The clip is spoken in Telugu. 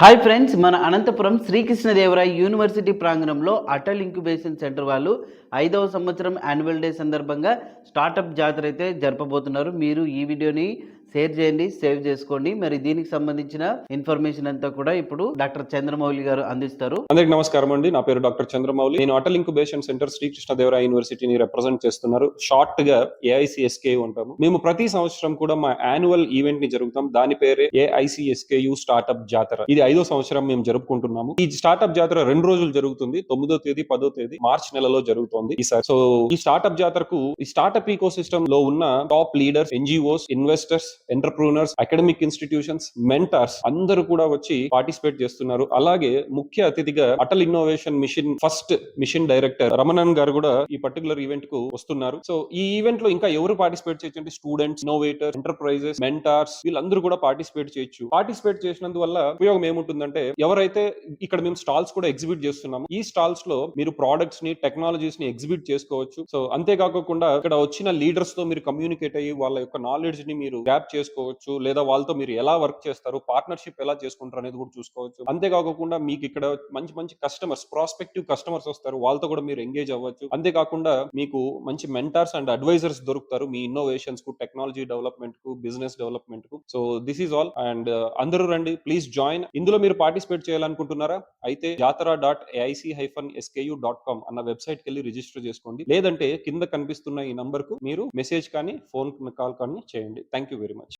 హాయ్ ఫ్రెండ్స్, మన అనంతపురం శ్రీకృష్ణదేవరాయ యూనివర్సిటీ ప్రాంగణంలో అటల్ ఇంక్యుబేషన్ సెంటర్ వాళ్ళు 5వ సంవత్సరం యాన్యువల్ డే సందర్భంగా స్టార్టప్ జాతర అయితే జరపబోతున్నారు. మీరు ఈ వీడియోని షేర్ చేయండి, సేవ్ చేసుకోండి. మరి దీనికి సంబంధించిన ఇన్ఫర్మేషన్ అంతా కూడా ఇప్పుడు డాక్టర్ చంద్రమౌళి గారు అందిస్తారు. అందరికి నమస్కారం అండి. నా పేరు డాక్టర్ చంద్రమౌళి. నేను అటల్ ఇంక్యుబేషన్ సెంటర్ శ్రీకృష్ణదేవరాయ యూనివర్సిటీని రిప్రజెంట్ చేస్తున్నారు. షార్ట్ గా ఏఐసిఎస్కేయు అంటాము. మేము ప్రతి సంవత్సరం కూడా మా యాన్యువల్ ఈవెంట్ ని జరుగుతాం. దాని పేరే ఏఐసిఎస్కేయు స్టార్టప్ జాతర. ఇది 5వ సంవత్సరం మేము జరుపుకుంటున్నాము. ఈ స్టార్టప్ జాతర 2 రోజులు జరుగుతుంది. 9వ తేదీ 10వ తేదీ మార్చ్ నెలలో జరుగుతోంది ఈసారి. సో ఈ స్టార్టప్ జాతరకు ఈ స్టార్టప్ ఈకో సిస్టమ్ లో ఉన్న top leaders, NGOs, investors, entrepreneurs, academic institutions, mentors అందరూ కూడా వచ్చి పార్టిసిపేట్ చేస్తున్నారు. అలాగే ముఖ్య అతిథిగా Atal innovation mission first mission director Ramanan గారు కూడా ఈ పర్టికులర్ ఈవెంట్ కు వస్తున్నారు. సో ఈ ఈవెంట్ లో ఇంకా ఎవరు పార్టిసిపేట్ చేయొచ్చు అంటే స్టూడెంట్స్, ఇన్నోవేటర్స్, ఎంటర్ప్రైజెస్, మెంటార్స్ వీళ్ళందరూ కూడా పార్టిసిపేట్ చేయొచ్చు. పార్టిసిపేట్ చేసినందువల్ల ఉపయోగం ఏముంటుందంటే ఎవరైతే ఇక్కడ మేము స్టాల్స్ కూడా ఎగ్జిబిట్ చేస్తున్నాము, ఈ స్టాల్స్ లో మీరు ప్రొడక్ట్స్ ని, టెక్నాలజీస్ ని ఎగ్జిబిట్ చేసుకోవచ్చు. సో అంతేకాకుండా ఇక్కడ వచ్చిన లీడర్స్ తో మీరు కమ్యూనికేట్ అయ్యి వాళ్ళ యొక్క నాలెడ్జ్ ని మీరు గ్యాప్ చేసుకోవచ్చు, లేదా వాళ్ళతో మీరు ఎలా వర్క్ చేస్తారు, పార్ట్నర్షిప్ ఎలా చేసుకుంటారు అనేది కూడా చూసుకోవచ్చు. అంతేకాకుండా మీకు ఇక్కడ మంచి మంచి కస్టమర్స్, ప్రాస్పెక్టివ్ కస్టమర్స్ వస్తారు, వాళ్ళతో కూడా మీరు ఎంగేజ్ అవ్వచ్చు. అంతేకాకుండా మీకు మంచి మెంటార్స్ అండ్ అడ్వైజర్స్ దొరుకుతారు మీ ఇన్నోవేషన్స్ కు, టెక్నాలజీ డెవలప్మెంట్ కు, బిజినెస్ డెవలప్మెంట్ కు. So this is all. And అందరూ రండి, ప్లీజ్ జాయిన్. ఇందులో మీరు పార్టిసిపేట్ చేయాలనుకుంటున్నారా అయితే jatara.aic-sku.com అన్న వెబ్సైట్ కి వెళ్ళి రిజిస్టర్ చేసుకోండి. లేదంటే కింద కనిపిస్తున్న ఈ నంబర్ కు మీరు మెసేజ్ కానీ ఫోన్ కాల్ కానీ చేయండి. Thank you very much.